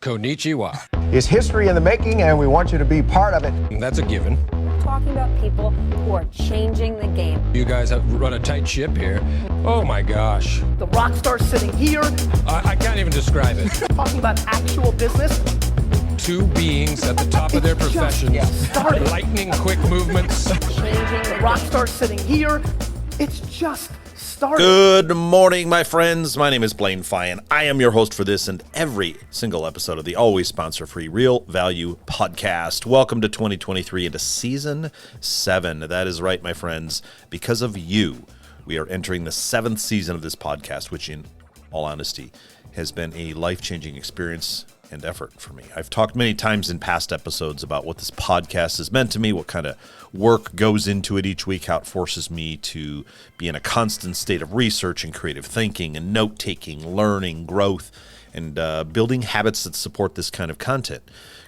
Konnichiwa. It's history in the making, and we want you to be part of it. That's a given. We're talking about people who are changing the game. You guys have run a tight ship here. Oh my gosh. The rock star sitting here. I can't even describe it. Talking about actual business. Two beings at the top of their professions. Lightning quick movements. Changing the rock star sitting here. It's just started. Good morning, my friends. My name is Blaine Feyen. I am your host for this and every single episode of the always sponsor-free Real Value Podcast. Welcome to 2023 and to Season 7. That is right, my friends. Because of you, we are entering the 7th season of this podcast, which in all honesty has been a life-changing experience and effort for me. I've talked many times in past episodes about what this podcast has meant to me, what kind of work goes into it each week, how it forces me to be in a constant state of research and creative thinking and note-taking, learning, growth, and building habits that support this kind of content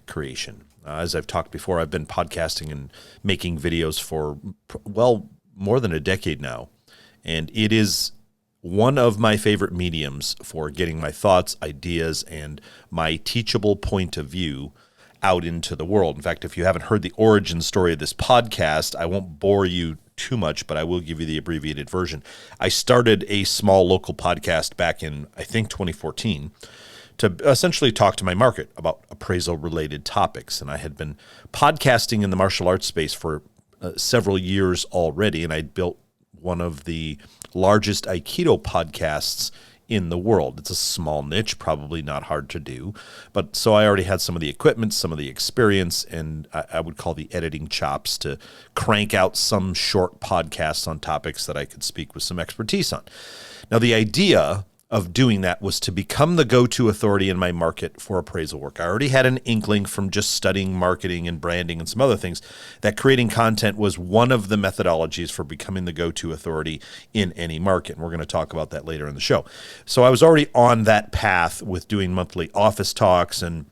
creation. As I've talked before, I've been podcasting and making videos for, well, more than a decade now, and it is one of my favorite mediums for getting my thoughts, ideas, and my teachable point of view out into the world. In fact, if you haven't heard the origin story of this podcast, I won't bore you too much, but I will give you the abbreviated version. I started a small local podcast back in, I think, 2014 to essentially talk to my market about appraisal-related topics. And I had been podcasting in the martial arts space for several years already, and I'd built one of the largest Aikido podcasts in the world. It's a small niche, probably not hard to do. But so I already had some of the equipment, some of the experience, and I would call the editing chops to crank out some short podcasts on topics that I could speak with some expertise on. Now, the idea of doing that was to become the go-to authority in my market for appraisal work. I already had an inkling from just studying marketing and branding and some other things that creating content was one of the methodologies for becoming the go-to authority in any market. And we're going to talk about that later in the show. So I was already on that path with doing monthly office talks and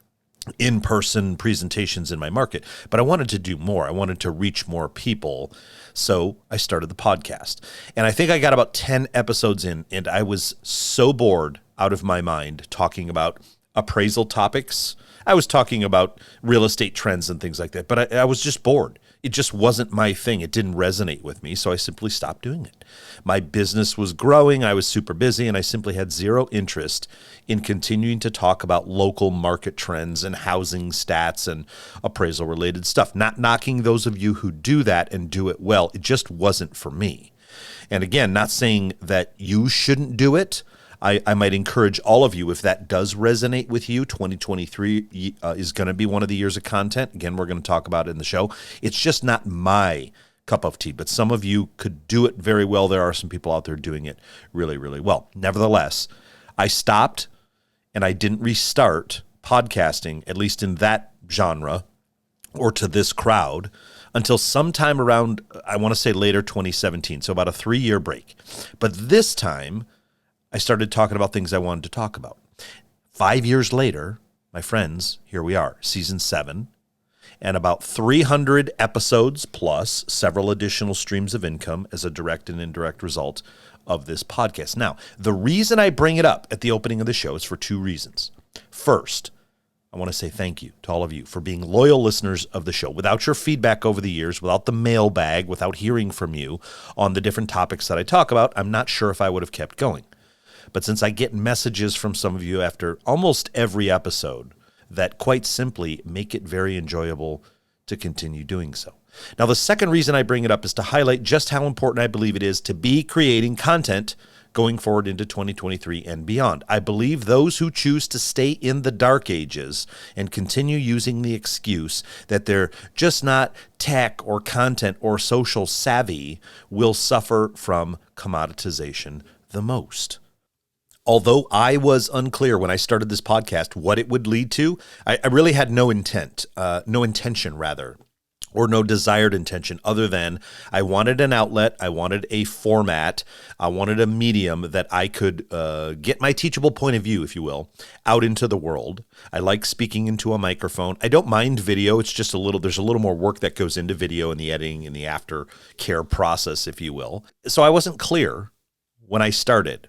in-person presentations in my market, but I wanted to do more. I wanted to reach more people. So I started the podcast. And I think I got about 10 episodes in, and I was so bored out of my mind talking about appraisal topics. I was talking about real estate trends and things like that, but I was just bored. It just wasn't my thing. It didn't resonate with me, so I simply stopped doing it. My business was growing. I was super busy, and I simply had zero interest in continuing to talk about local market trends and housing stats and appraisal-related stuff. Not knocking those of you who do that and do it well. It just wasn't for me. And again, not saying that you shouldn't do it. I might encourage all of you, if that does resonate with you, 2023 is going to be one of the years of content. Again, we're going to talk about it in the show. It's just not my cup of tea, but some of you could do it very well. There are some people out there doing it really, really well. Nevertheless, I stopped and I didn't restart podcasting, at least in that genre or to this crowd, until sometime around, I want to say later 2017, so about a 3-year break. But this time, I started talking about things I wanted to talk about. 5 years later, my friends, here we are, Season 7, and about 300 episodes plus several additional streams of income as a direct and indirect result of this podcast. Now, the reason I bring it up at the opening of the show is for 2 reasons. First, I want to say thank you to all of you for being loyal listeners of the show. Without your feedback over the years, without the mailbag, without hearing from you on the different topics that I talk about, I'm not sure if I would have kept going. But since I get messages from some of you after almost every episode that quite simply make it very enjoyable to continue doing so. Now, the second reason I bring it up is to highlight just how important I believe it is to be creating content going forward into 2023 and beyond. I believe those who choose to stay in the dark ages and continue using the excuse that they're just not tech or content or social savvy will suffer from commoditization the most. Although I was unclear when I started this podcast what it would lead to, I really had no intention, or no desired intention other than I wanted an outlet, I wanted a format, I wanted a medium that I could get my teachable point of view, if you will, out into the world. I like speaking into a microphone. I don't mind video. It's just there's a little more work that goes into video and the editing and the aftercare process, if you will. So I wasn't clear when I started.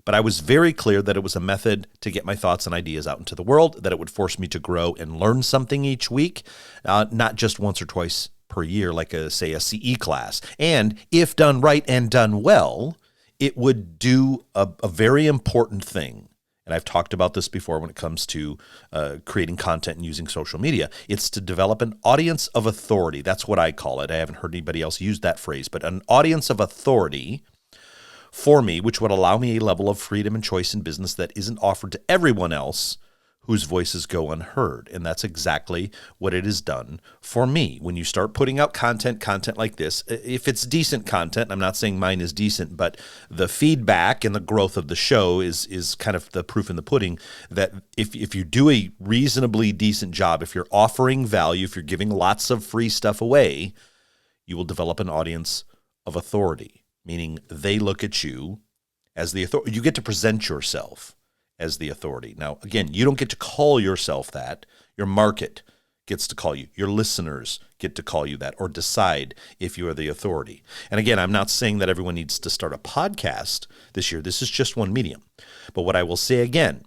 But I was very clear that it was a method to get my thoughts and ideas out into the world, that it would force me to grow and learn something each week, not just once or twice per year, like a CE class. And if done right and done well, it would do a very important thing. And I've talked about this before when it comes to creating content and using social media. It's to develop an audience of authority. That's what I call it. I haven't heard anybody else use that phrase, but an audience of authority for me, which would allow me a level of freedom and choice in business that isn't offered to everyone else whose voices go unheard. And that's exactly what it has done for me. When you start putting out content like this, if it's decent content, I'm not saying mine is decent, but the feedback and the growth of the show is kind of the proof in the pudding that if you do a reasonably decent job, if you're offering value, if you're giving lots of free stuff away, you will develop an audience of authority, meaning they look at you as the authority. You get to present yourself as the authority. Now, again, you don't get to call yourself that. Your market gets to call you. Your listeners get to call you that or decide if you are the authority. And again, I'm not saying that everyone needs to start a podcast this year. This is just one medium. But what I will say again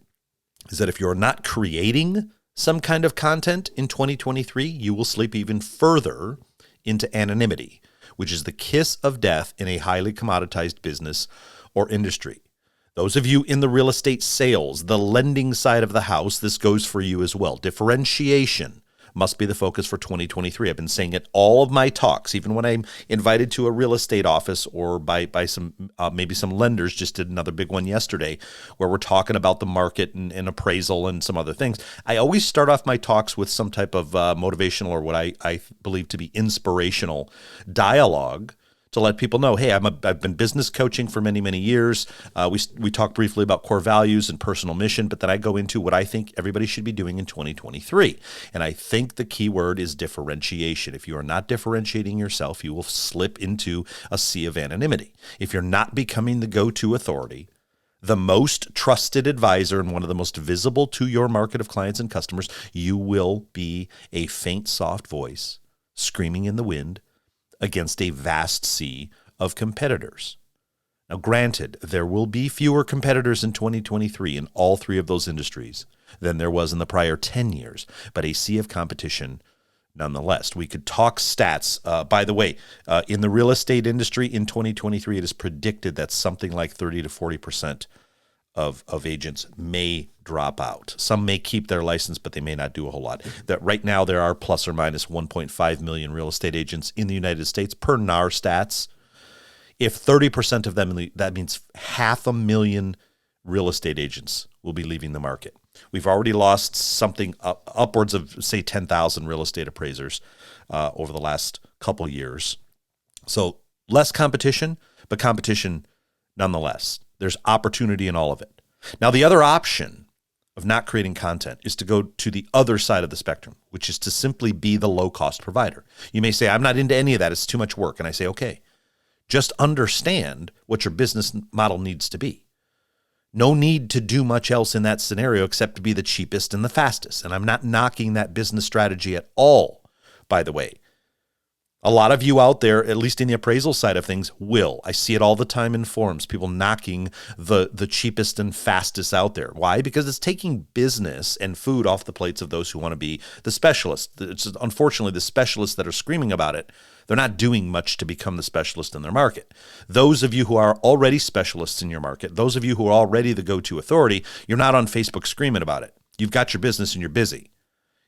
is that if you're not creating some kind of content in 2023, you will slip even further into anonymity, which is the kiss of death in a highly commoditized business or industry. Those of you in the real estate sales, the lending side of the house, this goes for you as well. Differentiation must be the focus for 2023. I've been saying it all of my talks, even when I'm invited to a real estate office or by some maybe some lenders. Just did another big one yesterday where we're talking about the market and appraisal and some other things. I always start off my talks with some type of motivational or what I believe to be inspirational dialogue to let people know, hey, I've been business coaching for many, many years. We talked briefly about core values and personal mission, but then I go into what I think everybody should be doing in 2023. And I think the key word is differentiation. If you are not differentiating yourself, you will slip into a sea of anonymity. If you're not becoming the go-to authority, the most trusted advisor and one of the most visible to your market of clients and customers, you will be a faint, soft voice screaming in the wind against a vast sea of competitors. Now, granted, there will be fewer competitors in 2023 in all three of those industries than there was in the prior 10 years, but a sea of competition nonetheless. We could talk stats. By the way, in the real estate industry in 2023, it is predicted that something like 30 to 40% of agents may drop out. Some may keep their license, but they may not do a whole lot. That right now there are plus or minus 1.5 million real estate agents in the United States per NAR stats. If 30% of them, that means 500,000 real estate agents will be leaving the market. We've already lost something upwards of, say, 10,000 real estate appraisers over the last couple years. So less competition, but competition nonetheless. There's opportunity in all of it. Now, the other option of not creating content is to go to the other side of the spectrum, which is to simply be the low-cost provider. You may say, I'm not into any of that. It's too much work. And I say, okay, just understand what your business model needs to be. No need to do much else in that scenario except to be the cheapest and the fastest. And I'm not knocking that business strategy at all, by the way. A lot of you out there, at least in the appraisal side of things, will. I see it all the time in forums, people knocking the cheapest and fastest out there. Why? Because it's taking business and food off the plates of those who want to be the specialists. It's unfortunately the specialists that are screaming about it. They're not doing much to become the specialist in their market. Those of you who are already specialists in your market, those of you who are already the go-to authority, you're not on Facebook screaming about it. You've got your business and you're busy.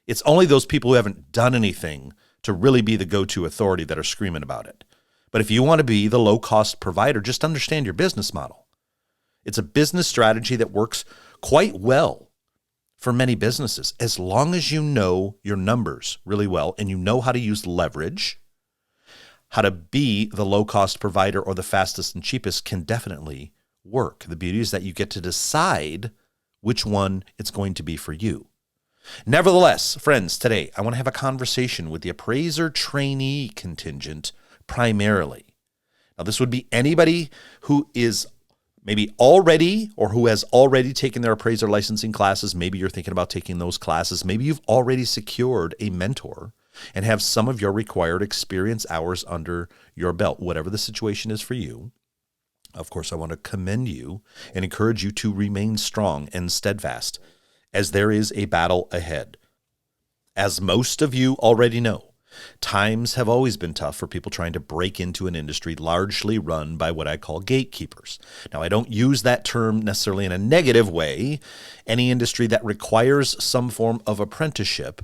It's only those people who haven't done anything to really be the go-to authority that are screaming about it. But if you want to be the low-cost provider, just understand your business model. It's a business strategy that works quite well for many businesses. As long as you know your numbers really well and you know how to use leverage, how to be the low-cost provider or the fastest and cheapest can definitely work. The beauty is that you get to decide which one it's going to be for you. Nevertheless, friends, today I want to have a conversation with the appraiser trainee contingent primarily. Now, this would be anybody who is maybe already or who has already taken their appraiser licensing classes. Maybe you're thinking about taking those classes. Maybe you've already secured a mentor and have some of your required experience hours under your belt, whatever the situation is for you. Of course, I want to commend you and encourage you to remain strong and steadfast, as there is a battle ahead. As most of you already know, times have always been tough for people trying to break into an industry largely run by what I call gatekeepers. Now, I don't use that term necessarily in a negative way. Any industry that requires some form of apprenticeship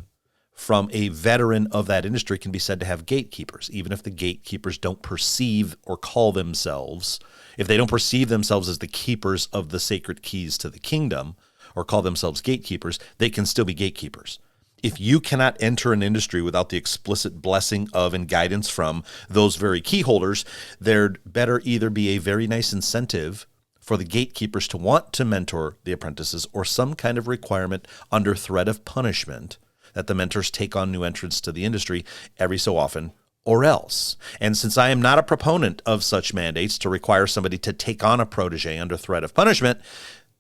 from a veteran of that industry can be said to have gatekeepers, even if the gatekeepers don't perceive or call themselves, if they don't perceive themselves as the keepers of the sacred keys to the kingdom or call themselves gatekeepers, they can still be gatekeepers. If you cannot enter an industry without the explicit blessing of and guidance from those very key holders, there'd better either be a very nice incentive for the gatekeepers to want to mentor the apprentices or some kind of requirement under threat of punishment that the mentors take on new entrants to the industry every so often, or else. And since I am not a proponent of such mandates to require somebody to take on a protege under threat of punishment,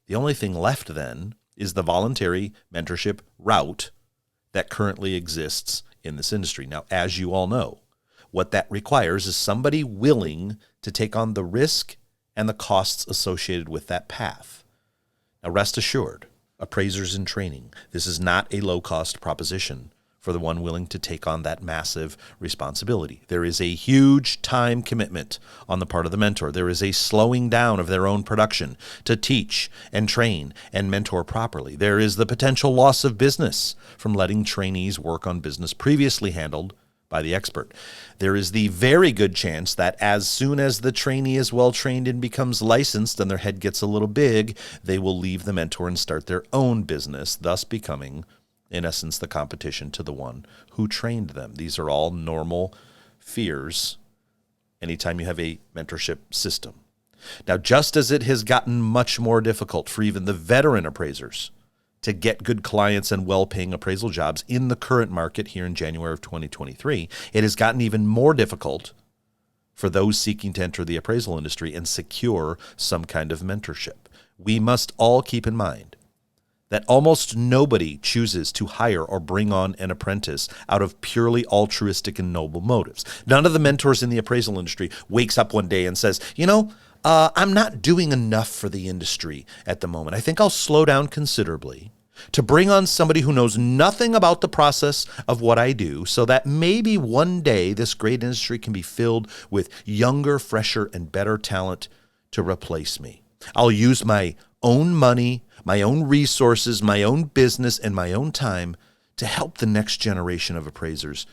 the only thing left then is the voluntary mentorship route that currently exists in this industry. Now, as you all know, what that requires is somebody willing to take on the risk and the costs associated with that path. Now, rest assured, appraisers in training, this is not a low-cost proposition for the one willing to take on that massive responsibility. There is a huge time commitment on the part of the mentor. There is a slowing down of their own production to teach and train and mentor properly. There is the potential loss of business from letting trainees work on business previously handled by the expert. There is the very good chance that as soon as the trainee is well trained and becomes licensed and their head gets a little big, they will leave the mentor and start their own business, thus becoming, in essence, the competition to the one who trained them. These are all normal fears anytime you have a mentorship system. Now, just as it has gotten much more difficult for even the veteran appraisers to get good clients and well-paying appraisal jobs in the current market here in January of 2023, it has gotten even more difficult for those seeking to enter the appraisal industry and secure some kind of mentorship. We must all keep in mind that almost nobody chooses to hire or bring on an apprentice out of purely altruistic and noble motives. None of the mentors in the appraisal industry wakes up one day and says, I'm not doing enough for the industry at the moment. I think I'll slow down considerably to bring on somebody who knows nothing about the process of what I do so that maybe one day this great industry can be filled with younger, fresher, and better talent to replace me. I'll use my own money, my own resources, my own business, and my own time to help the next generation of appraisers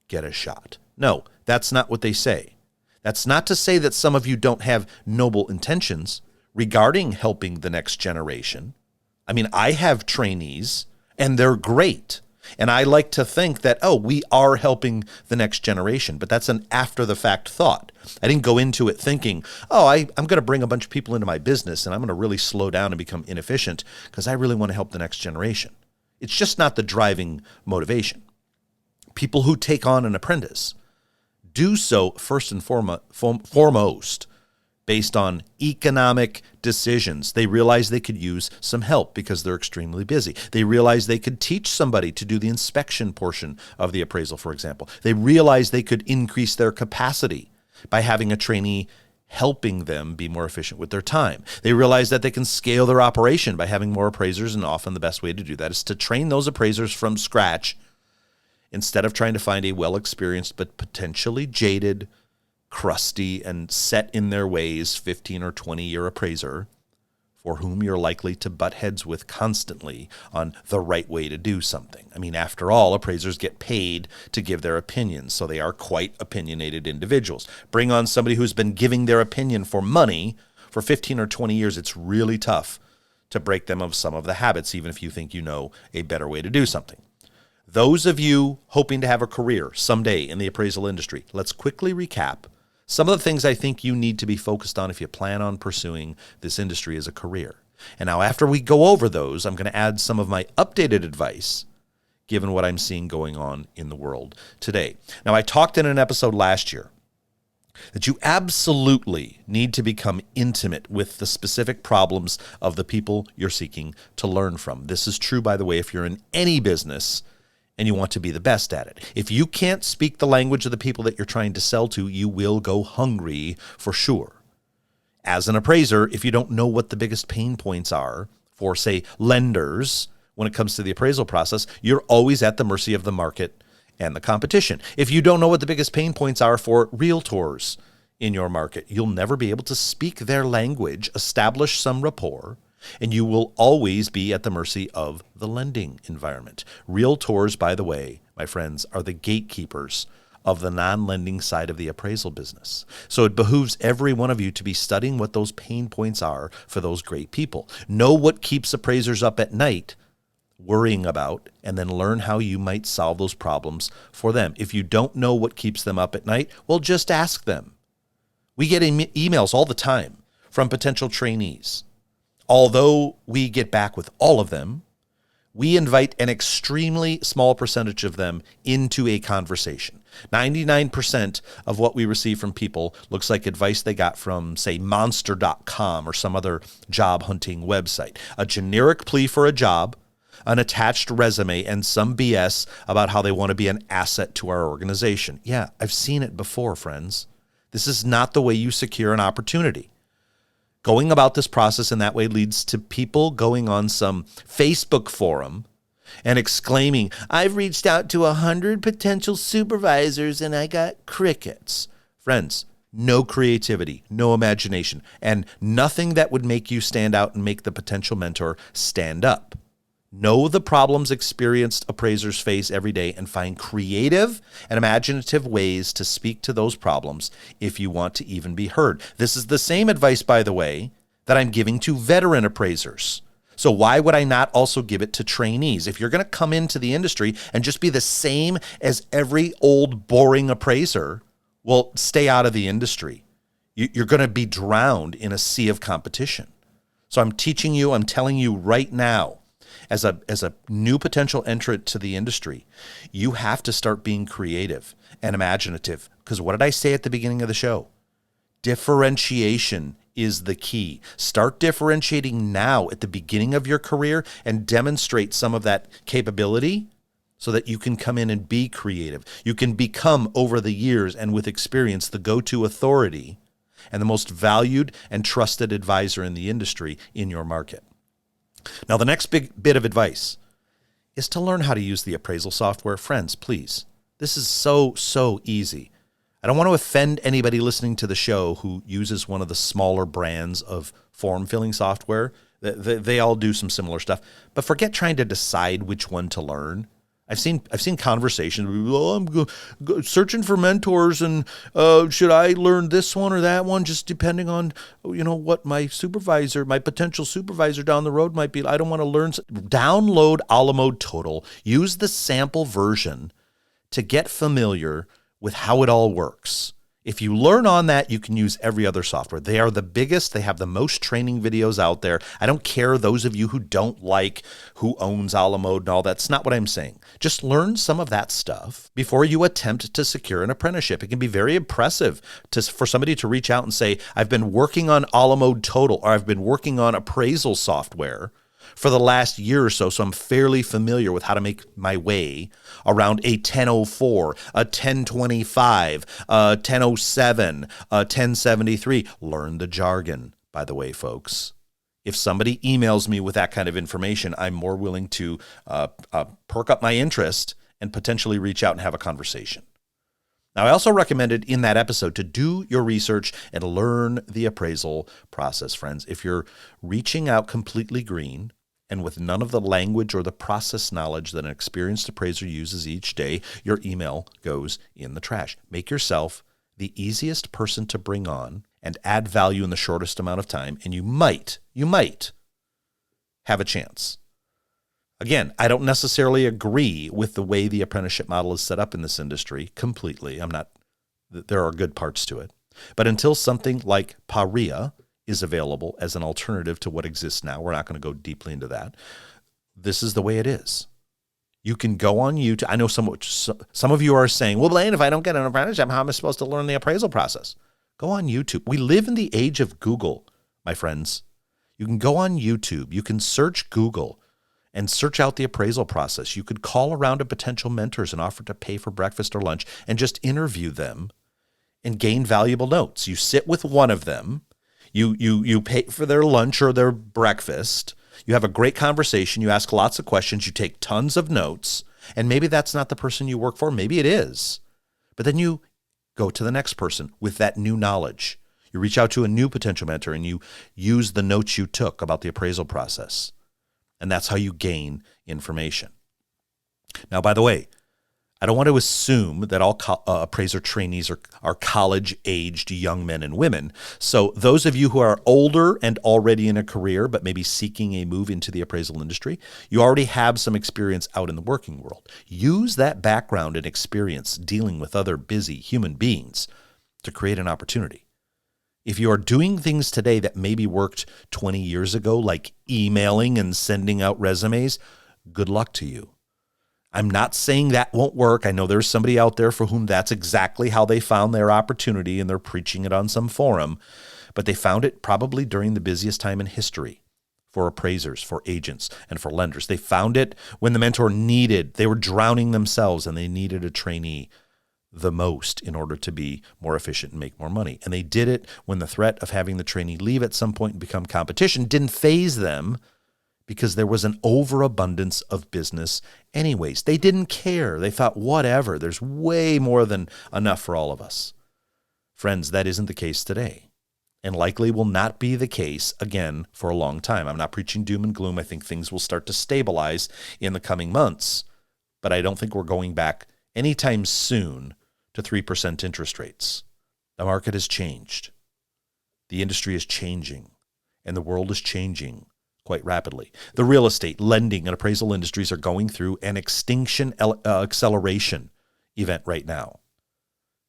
get a shot. No, that's not what they say. That's not to say that some of you don't have noble intentions regarding helping the next generation. I mean, I have trainees, and they're great. And I like to think that, we are helping the next generation. But that's an after-the-fact thought. I didn't go into it thinking, I'm going to bring a bunch of people into my business, and I'm going to really slow down and become inefficient because I really want to help the next generation. It's just not the driving motivation. People who take on an apprentice do so first and foremost based on economic decisions. They realize they could use some help because they're extremely busy. They realize they could teach somebody to do the inspection portion of the appraisal, for example. They realize they could increase their capacity by having a trainee helping them be more efficient with their time. They realize that they can scale their operation by having more appraisers, and often the best way to do that is to train those appraisers from scratch instead of trying to find a well-experienced but potentially jaded, crusty, and set in their ways 15 or 20-year appraiser for whom you're likely to butt heads with constantly on the right way to do something. I mean, after all, appraisers get paid to give their opinions, so they are quite opinionated individuals. Bring on somebody who's been giving their opinion for money for 15 or 20 years, it's really tough to break them of some of the habits, even if you think you know a better way to do something. Those of you hoping to have a career someday in the appraisal industry, let's quickly recap some of the things I think you need to be focused on if you plan on pursuing this industry as a career. And now after we go over those, I'm going to add some of my updated advice given what I'm seeing going on in the world today. Now, I talked in an episode last year that you absolutely need to become intimate with the specific problems of the people you're seeking to learn from. This is true, by the way, if you're in any business and you want to be the best at it. If you can't speak the language of the people that you're trying to sell to, you will go hungry for sure. as an appraiser, if you don't know what the biggest pain points are for, say, lenders when it comes to the appraisal process, you're always at the mercy of the market and the competition. If you don't know what the biggest pain points are for realtors in your market, you'll never be able to speak their language, establish some rapport, and you will always be at the mercy of the lending environment. Realtors, by the way, my friends, are the gatekeepers of the non-lending side of the appraisal business. So it behooves every one of you to be studying what those pain points are for those great people. Know what keeps appraisers up at night worrying about, and then learn how you might solve those problems for them. If you don't know what keeps them up at night, well, just ask them. We get emails all the time from potential trainees. Although we get back with all of them, we invite an extremely small percentage of them into a conversation. 99% of what we receive from people looks like advice they got from, say, monster.com or some other job hunting website. A generic plea for a job, an attached resume, and some BS about how they want to be an asset to our organization. Yeah, I've seen it before, friends. This is not the way you secure an opportunity. Going about this process in that way leads to people going on some Facebook forum and exclaiming, I've reached out to 100 potential supervisors and I got crickets. Friends, no creativity, no imagination, and nothing that would make you stand out and make the potential mentor stand up. Know the problems experienced appraisers face every day and find creative and imaginative ways to speak to those problems if you want to even be heard. This is the same advice, by the way, that I'm giving to veteran appraisers. So why would I not also give it to trainees? If you're going to come into the industry and just be the same as every old boring appraiser, well, stay out of the industry. You're going to be drowned in a sea of competition. So I'm teaching you, I'm telling you right now, as a new potential entrant to the industry, you have to start being creative and imaginative. Because what did I say at the beginning of the show? Differentiation is the key. Start differentiating now at the beginning of your career and demonstrate some of that capability so that you can come in and be creative. You can become, over the years and with experience, the go-to authority and the most valued and trusted advisor in the industry in your market. Now, the next big bit of advice is to learn how to use the appraisal software. Friends, please. This is so easy. I don't want to offend anybody listening to the show who uses one of the smaller brands of form filling software. They all do some similar stuff, but forget trying to decide which one to learn. I've seen conversations. Oh, I'm searching for mentors, and should I learn this one or that one? Just depending on what my potential supervisor down the road might be. I don't want to learn. Download Alamode Total. Use the sample version to get familiar with how it all works. If you learn on that, you can use every other software. They are the biggest. They have the most training videos out there. I don't care, those of you who don't like who owns Alamode and all. That's not what I'm saying. Just learn some of that stuff before you attempt to secure an apprenticeship. It can be very impressive for somebody to reach out and say, I've been working on Alamode Total, or I've been working on appraisal software for the last year or so I'm fairly familiar with how to make my way around a 1004, a 1025, a 1007, a 1073. Learn the jargon, by the way, folks. If somebody emails me with that kind of information, I'm more willing to perk up my interest and potentially reach out and have a conversation. Now, I also recommended in that episode to do your research and learn the appraisal process, friends. If you're reaching out completely green and with none of the language or the process knowledge that an experienced appraiser uses each day, your email goes in the trash. Make yourself the easiest person to bring on and add value in the shortest amount of time, and you might have a chance. Again, I don't necessarily agree with the way the apprenticeship model is set up in this industry completely. There are good parts to it. But until something like PARIA is available as an alternative to what exists now, we're not going to go deeply into that. This is the way it is. You can go on YouTube. I know some of you are saying, well, Blaine, if I don't get an apprenticeship, how am I supposed to learn the appraisal process? Go on YouTube. We live in the age of Google, my friends. You can go on YouTube. You can search Google and search out the appraisal process. You could call around to potential mentors and offer to pay for breakfast or lunch and just interview them and gain valuable notes. You sit with one of them. You pay for their lunch or their breakfast. You have a great conversation. You ask lots of questions. You take tons of notes. And maybe that's not the person you work for. Maybe it is. But then you go to the next person with that new knowledge. You reach out to a new potential mentor and you use the notes you took about the appraisal process. And that's how you gain information. Now, by the way, I don't want to assume that all appraiser trainees are college-aged young men and women. So those of you who are older and already in a career, but maybe seeking a move into the appraisal industry, you already have some experience out in the working world. Use that background and experience dealing with other busy human beings to create an opportunity. If you are doing things today that maybe worked 20 years ago, like emailing and sending out resumes, good luck to you. I'm not saying that won't work. I know there's somebody out there for whom that's exactly how they found their opportunity and they're preaching it on some forum, but they found it probably during the busiest time in history for appraisers, for agents, and for lenders. They found it when the mentor they were drowning themselves and they needed a trainee the most in order to be more efficient and make more money. And they did it when the threat of having the trainee leave at some point and become competition didn't faze them, because there was an overabundance of business anyways. They didn't care. They thought, whatever, there's way more than enough for all of us. Friends, that isn't the case today, and likely will not be the case again for a long time. I'm not preaching doom and gloom. I think things will start to stabilize in the coming months, but I don't think we're going back anytime soon to 3% interest rates. The market has changed. The industry is changing, and the world is changing quite rapidly. The real estate, lending, and appraisal industries are going through an extinction acceleration event right now.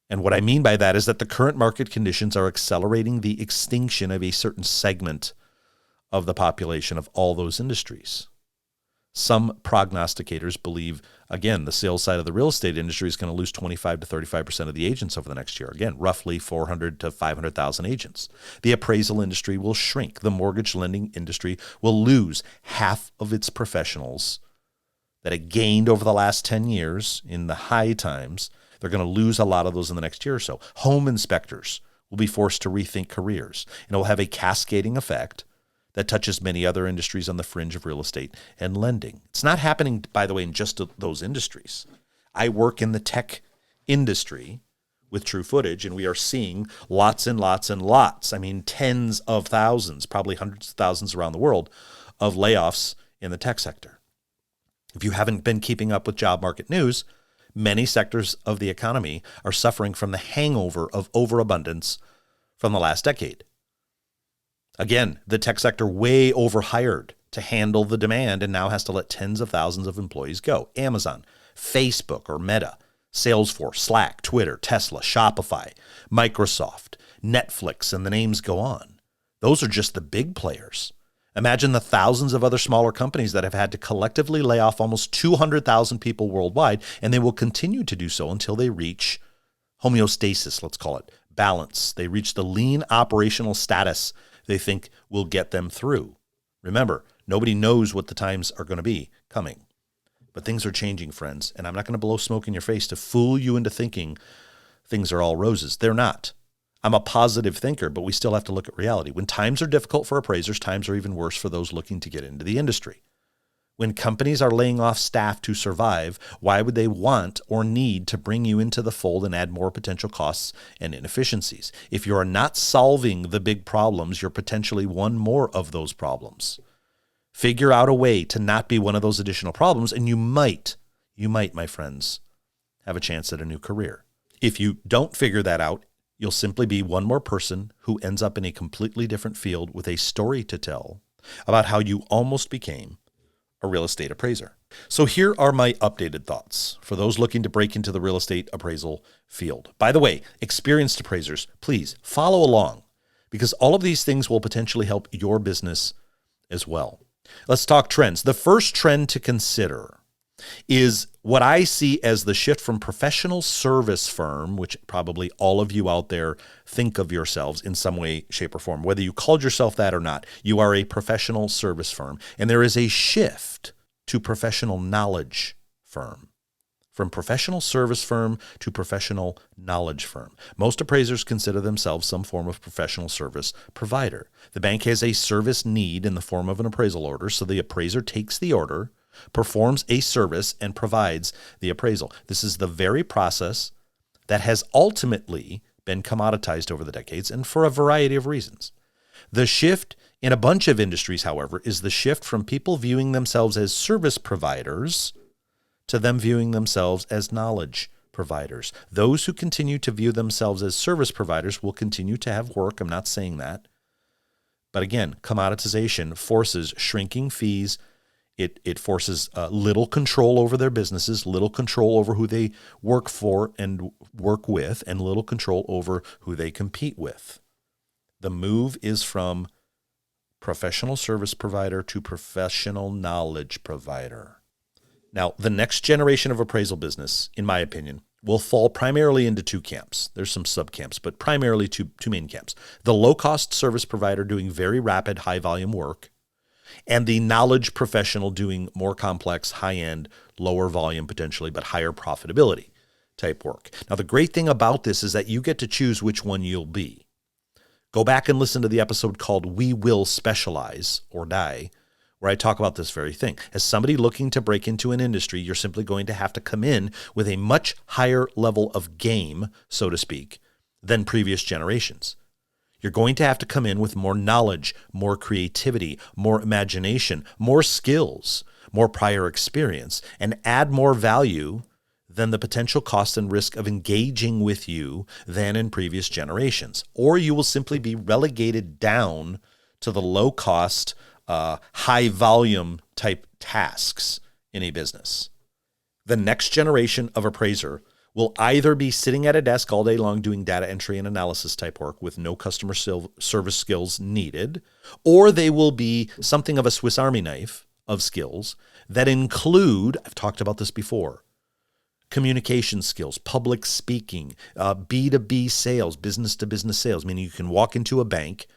And what I mean by that is that the current market conditions are accelerating the extinction of a certain segment of the population of all those industries. Some prognosticators believe, again, the sales side of the real estate industry is going to lose 25 to 35% of the agents over the next year. Again, roughly 400 to 500,000 agents. The appraisal industry will shrink. The mortgage lending industry will lose half of its professionals that it gained over the last 10 years in the high times. They're going to lose a lot of those in the next year or so. Home inspectors will be forced to rethink careers, and it will have a cascading effect that touches many other industries on the fringe of real estate and lending. It's not happening, by the way, in just those industries. I work in the tech industry with True Footage, and we are seeing lots and lots and lots, tens of thousands, probably hundreds of thousands around the world, of layoffs in the tech sector. If you haven't been keeping up with job market news, many sectors of the economy are suffering from the hangover of overabundance from the last decade. Again, the tech sector way overhired to handle the demand and now has to let tens of thousands of employees go. Amazon, Facebook or Meta, Salesforce, Slack, Twitter, Tesla, Shopify, Microsoft, Netflix, and the names go on. Those are just the big players. Imagine the thousands of other smaller companies that have had to collectively lay off almost 200,000 people worldwide, and they will continue to do so until they reach homeostasis, let's call it, balance. They reach the lean operational status they think will get them through. Remember, nobody knows what the times are going to be coming. But things are changing, friends, and I'm not going to blow smoke in your face to fool you into thinking things are all roses. They're not. I'm a positive thinker, but we still have to look at reality. When times are difficult for appraisers, times are even worse for those looking to get into the industry. When companies are laying off staff to survive, why would they want or need to bring you into the fold and add more potential costs and inefficiencies? If you are not solving the big problems, you're potentially one more of those problems. Figure out a way to not be one of those additional problems, and you might, my friends, have a chance at a new career. If you don't figure that out, you'll simply be one more person who ends up in a completely different field with a story to tell about how you almost became a real estate appraiser. So here are my updated thoughts for those looking to break into the real estate appraisal field. By the way, experienced appraisers, please follow along because all of these things will potentially help your business as well. Let's talk trends. The first trend to consider is what I see as the shift from professional service firm, which probably all of you out there think of yourselves in some way, shape, or form. Whether you called yourself that or not, you are a professional service firm. And there is a shift to professional knowledge firm. from professional service firm to professional knowledge firm. Most appraisers consider themselves some form of professional service provider. The bank has a service need in the form of an appraisal order, so the appraiser takes the order, performs a service, and provides the appraisal. This is the very process that has ultimately been commoditized over the decades and for a variety of reasons. The shift in a bunch of industries, however, is the shift from people viewing themselves as service providers to them viewing themselves as knowledge providers. Those who continue to view themselves as service providers will continue to have work. I'm not saying that. But again, commoditization forces shrinking fees. It forces little control over their businesses, little control over who they work for and work with, and little control over who they compete with. The move is from professional service provider to professional knowledge provider. Now, the next generation of appraisal business, in my opinion, will fall primarily into two camps. There's some sub-camps, but primarily two main camps. The low-cost service provider doing very rapid, high-volume work, and the knowledge professional doing more complex, high-end, lower volume potentially, but higher profitability type work. Now, the great thing about this is that you get to choose which one you'll be. Go back and listen to the episode called We Will Specialize or Die, where I talk about this very thing. As somebody looking to break into an industry, you're simply going to have to come in with a much higher level of game, so to speak, than previous generations. You're going to have to come in with more knowledge, more creativity, more imagination, more skills, more prior experience, and add more value than the potential cost and risk of engaging with you than in previous generations. Or you will simply be relegated down to the low-cost, high-volume type tasks in a business. The next generation of appraiser will either be sitting at a desk all day long doing data entry and analysis type work with no customer service skills needed, or they will be something of a Swiss Army knife of skills that include, I've talked about this before, communication skills, public speaking, B2B sales, business-to-business sales, meaning you can walk into a bank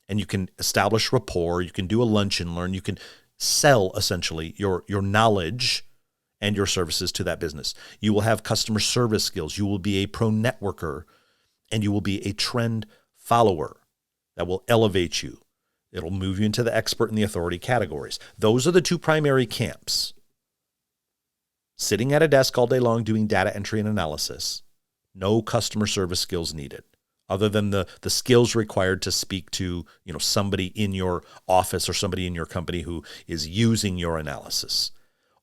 and you can establish rapport, you can do a lunch and learn, you can sell essentially your knowledge and your services to that business. You will have customer service skills, you will be a pro networker, and you will be a trend follower that will elevate you. It'll move you into the expert and the authority categories. Those are the two primary camps. Sitting at a desk all day long doing data entry and analysis, no customer service skills needed, other than the skills required to speak to, somebody in your office or somebody in your company who is using your analysis.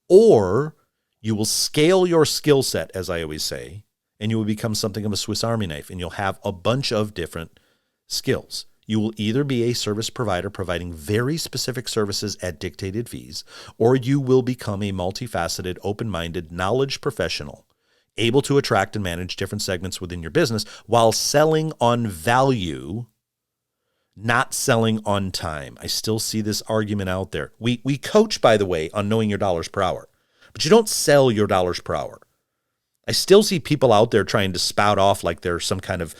Or you will scale your skill set, as I always say, and you will become something of a Swiss Army knife, and you'll have a bunch of different skills. You will either be a service provider providing very specific services at dictated fees, or you will become a multifaceted, open-minded knowledge professional, able to attract and manage different segments within your business while selling on value, not selling on time. I still see this argument out there. We coach, by the way, on knowing your dollars per hour, but you don't sell your dollars per hour. I still see people out there trying to spout off like they're some kind of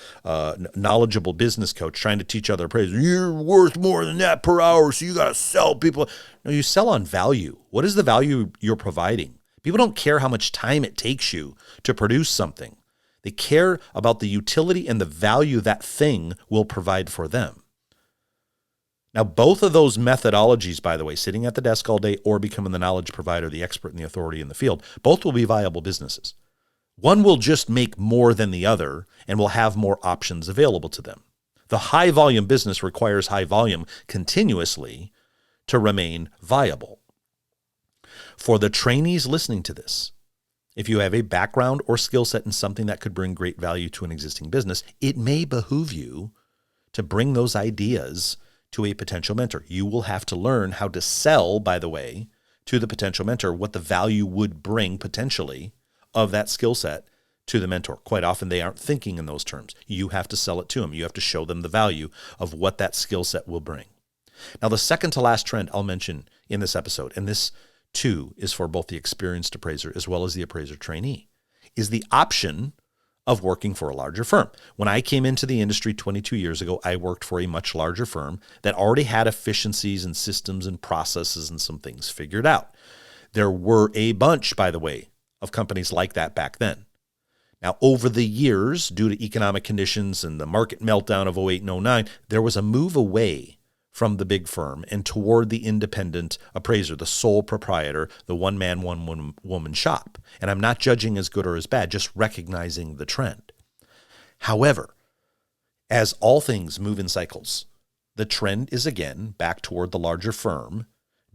knowledgeable business coach trying to teach other appraisers, you're worth more than that per hour, so you got to sell people. No, you sell on value. What is the value you're providing? People don't care how much time it takes you to produce something. They care about the utility and the value that thing will provide for them. Now, both of those methodologies, by the way, sitting at the desk all day or becoming the knowledge provider, the expert and the authority in the field, both will be viable businesses. One will just make more than the other and will have more options available to them. The high volume business requires high volume continuously to remain viable. For the trainees listening to this, if you have a background or skill set in something that could bring great value to an existing business, it may behoove you to bring those ideas to a potential mentor. You will have to learn how to sell, by the way, to the potential mentor what the value would bring potentially of that skill set to the mentor. Quite often they aren't thinking in those terms. You have to sell it to them. You have to show them the value of what that skill set will bring. Now, the second to last trend I'll mention in this episode, and this too is for both the experienced appraiser as well as the appraiser trainee, is the option of working for a larger firm. When I came into the industry 22 years ago, I worked for a much larger firm that already had efficiencies and systems and processes and some things figured out. There were a bunch, by the way, of companies like that back then. Now, over the years, due to economic conditions and the market meltdown of 08 and 09, there was a move away from the big firm and toward the independent appraiser, the sole proprietor, the one-man, one-woman shop. And I'm not judging as good or as bad, just recognizing the trend. However, as all things move in cycles, the trend is again back toward the larger firm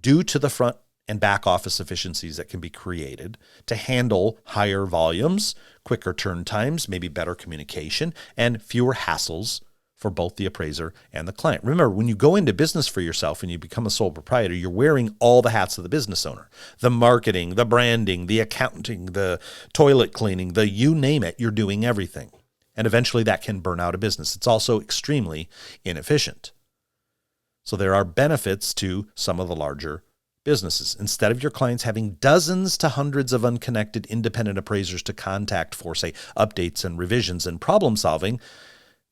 due to the front and back office efficiencies that can be created to handle higher volumes, quicker turn times, maybe better communication, and fewer hassles for both the appraiser and the client. Remember, when you go into business for yourself and you become a sole proprietor, you're wearing all the hats of the business owner. The marketing, the branding, the accounting, the toilet cleaning, the you name it, you're doing everything. And eventually that can burn out a business. It's also extremely inefficient. So there are benefits to some of the larger businesses. Instead of your clients having dozens to hundreds of unconnected independent appraisers to contact for, say, updates and revisions and problem solving,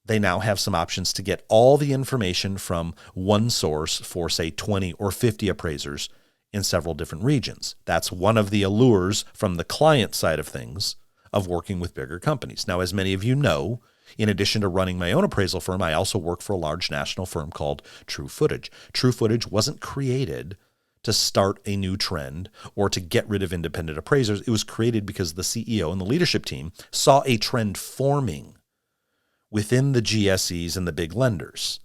they now have some options to get all the information from one source for, say, 20 or 50 appraisers in several different regions. That's one of the allures from the client side of things of working with bigger companies. Now, as many of you know, in addition to running my own appraisal firm, I also work for a large national firm called True Footage. True Footage wasn't created to start a new trend or to get rid of independent appraisers. It was created because the CEO and the leadership team saw a trend forming within the GSEs and the big lenders.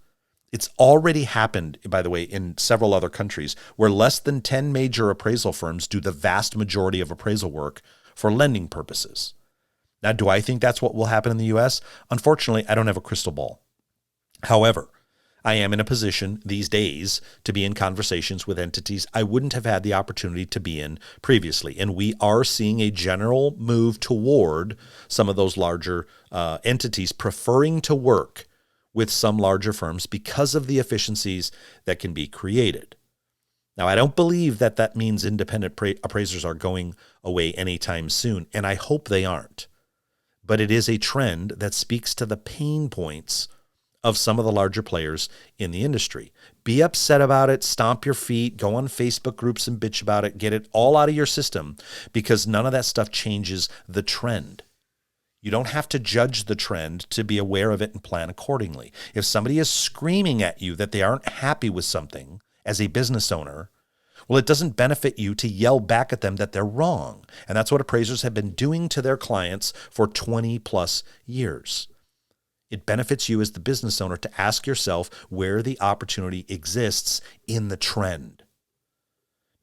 It's already happened, by the way, in several other countries where less than 10 major appraisal firms do the vast majority of appraisal work for lending purposes. Now, do I think that's what will happen in the U.S.? Unfortunately, I don't have a crystal ball. However, I am in a position these days to be in conversations with entities I wouldn't have had the opportunity to be in previously. And we are seeing a general move toward some of those larger entities preferring to work with some larger firms because of the efficiencies that can be created. Now, I don't believe that that means independent appraisers are going away anytime soon, and I hope they aren't. But it is a trend that speaks to the pain points of some of the larger players in the industry. Be upset about it, stomp your feet, go on Facebook groups and bitch about it, get it all out of your system, because none of that stuff changes the trend. You don't have to judge the trend to be aware of it and plan accordingly. If somebody is screaming at you that they aren't happy with something as a business owner, well, it doesn't benefit you to yell back at them that they're wrong. And that's what appraisers have been doing to their clients for 20 plus years. It benefits you as the business owner to ask yourself where the opportunity exists in the trend.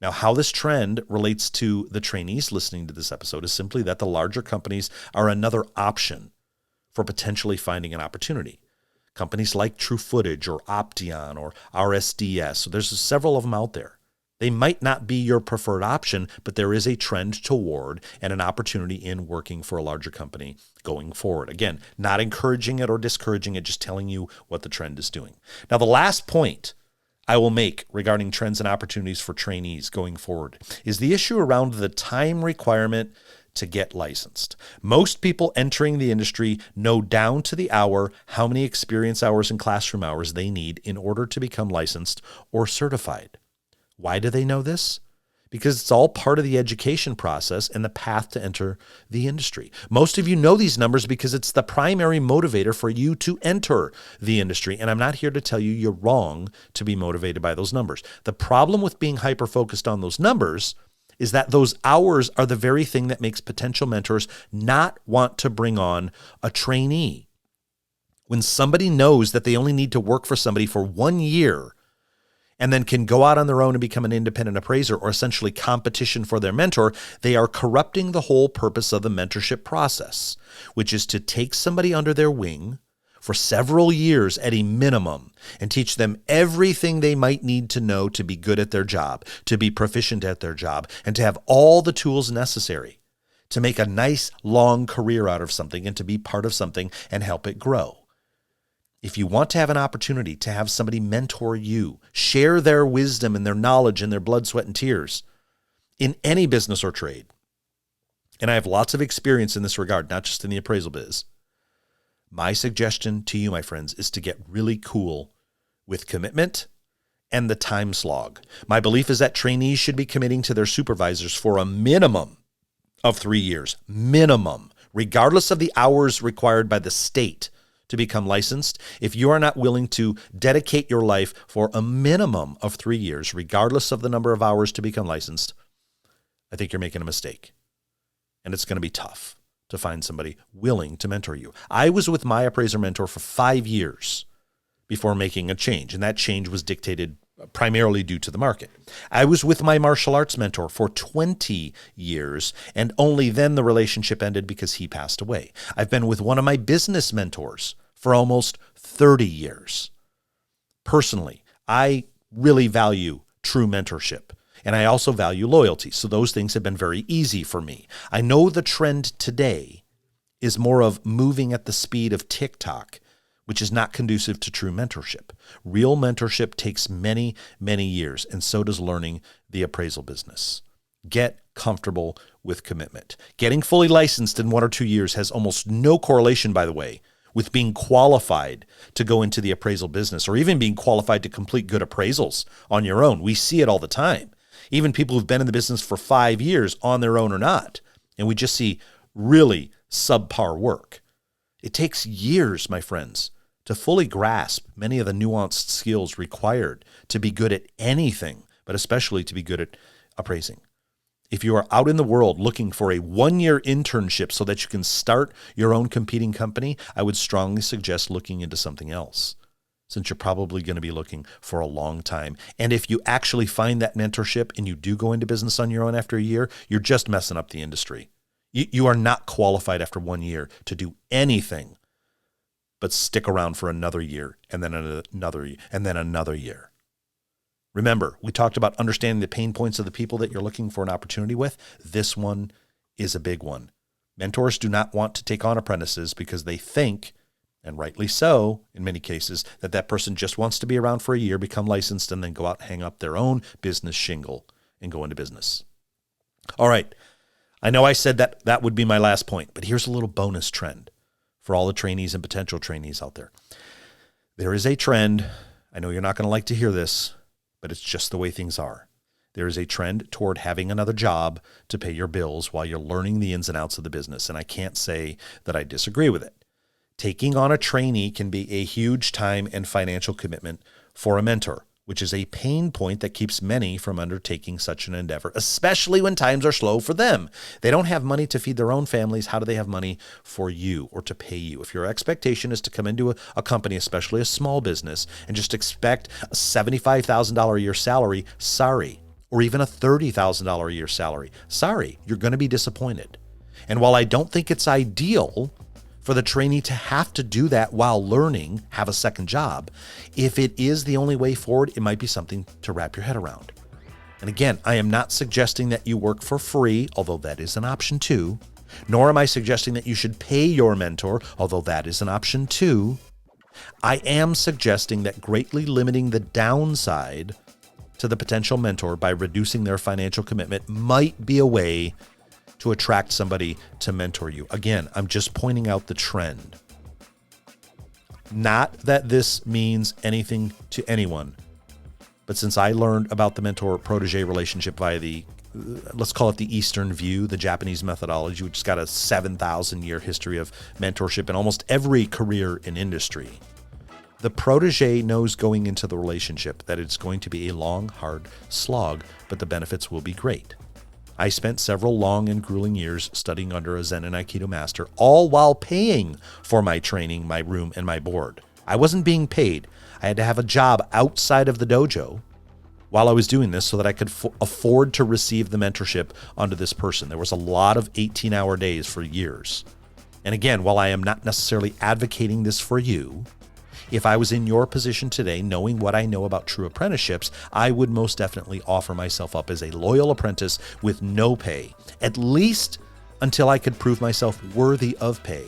Now, how this trend relates to the trainees listening to this episode is simply that the larger companies are another option for potentially finding an opportunity. Companies like True Footage or Option or RSDS, so there's several of them out there. They might not be your preferred option, but there is a trend toward and an opportunity in working for a larger company going forward. Again, not encouraging it or discouraging it, just telling you what the trend is doing. Now, the last point I will make regarding trends and opportunities for trainees going forward is the issue around the time requirement to get licensed. Most people entering the industry know down to the hour how many experience hours and classroom hours they need in order to become licensed or certified. Why do they know this? Because it's all part of the education process and the path to enter the industry. Most of you know these numbers because it's the primary motivator for you to enter the industry. And I'm not here to tell you you're wrong to be motivated by those numbers. The problem with being hyper-focused on those numbers is that those hours are the very thing that makes potential mentors not want to bring on a trainee. When somebody knows that they only need to work for somebody for 1 year and then can go out on their own and become an independent appraiser or essentially competition for their mentor, they are corrupting the whole purpose of the mentorship process, which is to take somebody under their wing for several years at a minimum and teach them everything they might need to know to be good at their job, to be proficient at their job, and to have all the tools necessary to make a nice long career out of something and to be part of something and help it grow. If you want to have an opportunity to have somebody mentor you, share their wisdom and their knowledge and their blood, sweat, and tears in any business or trade, and I have lots of experience in this regard, not just in the appraisal biz, my suggestion to you, my friends, is to get really cool with commitment and the time slog. My belief is that trainees should be committing to their supervisors for a minimum of 3 years, minimum, regardless of the hours required by the state to become licensed. If you are not willing to dedicate your life for a minimum of 3 years, regardless of the number of hours to become licensed, I think you're making a mistake. And it's going to be tough to find somebody willing to mentor you. I was with my appraiser mentor for 5 years before making a change, and that change was dictated primarily due to the market. I was with my martial arts mentor for 20 years, and only then the relationship ended because he passed away. I've been with one of my business mentors for almost 30 years. Personally, I really value true mentorship, and I also value loyalty. So those things have been very easy for me. I know the trend today is more of moving at the speed of TikTok, which is not conducive to true mentorship. Real mentorship takes many, many years, and so does learning the appraisal business. Get comfortable with commitment. Getting fully licensed in 1 or 2 years has almost no correlation, by the way, with being qualified to go into the appraisal business or even being qualified to complete good appraisals on your own. We see it all the time. Even people who've been in the business for 5 years on their own or not. And we just see really subpar work. It takes years, my friends, to fully grasp many of the nuanced skills required to be good at anything, but especially to be good at appraising. If you are out in the world looking for a 1-year internship so that you can start your own competing company, I would strongly suggest looking into something else, since you're probably going to be looking for a long time. And if you actually find that mentorship and you do go into business on your own after a year, you're just messing up the industry. You are not qualified after 1 year to do anything but stick around for another year and then another and then another year. Remember, we talked about understanding the pain points of the people that you're looking for an opportunity with. This one is a big one. Mentors do not want to take on apprentices because they think, and rightly so in many cases, that that person just wants to be around for a year, become licensed, and then go out and hang up their own business shingle and go into business. All right. I know I said that that would be my last point, but here's a little bonus trend for all the trainees and potential trainees out there. There is a trend. I know you're not going to like to hear this, but it's just the way things are. There is a trend toward having another job to pay your bills while you're learning the ins and outs of the business, and I can't say that I disagree with it. Taking on a trainee can be a huge time and financial commitment for a mentor, which is a pain point that keeps many from undertaking such an endeavor, especially when times are slow for them. They don't have money to feed their own families. How do they have money for you or to pay you? If your expectation is to come into a company, especially a small business, and just expect a $75,000 a year salary, sorry, or even a $30,000 a year salary, sorry, you're going to be disappointed. And while I don't think it's ideal for the trainee to have to do that while learning, have a second job, if it is the only way forward, it might be something to wrap your head around. And again, I am not suggesting that you work for free, although that is an option too, nor am I suggesting that you should pay your mentor, although that is an option too. I am suggesting that greatly limiting the downside to the potential mentor by reducing their financial commitment might be a way to attract somebody to mentor you. Again, I'm just pointing out the trend. Not that this means anything to anyone, but since I learned about the mentor-protege relationship via the, let's call it the Eastern view, the Japanese methodology, which has got a 7,000-year history of mentorship in almost every career in industry, the protege knows going into the relationship that it's going to be a long, hard slog, but the benefits will be great. I spent several long and grueling years studying under a Zen and Aikido master, all while paying for my training, my room, and my board. I wasn't being paid. I had to have a job outside of the dojo while I was doing this so that I could afford to receive the mentorship under this person. There was a lot of 18-hour days for years. And again, while I am not necessarily advocating this for you, if I was in your position today, knowing what I know about true apprenticeships, I would most definitely offer myself up as a loyal apprentice with no pay, at least until I could prove myself worthy of pay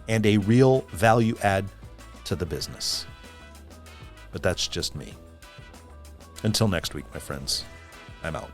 and a real value add to the business. But that's just me. Until next week, my friends, I'm out.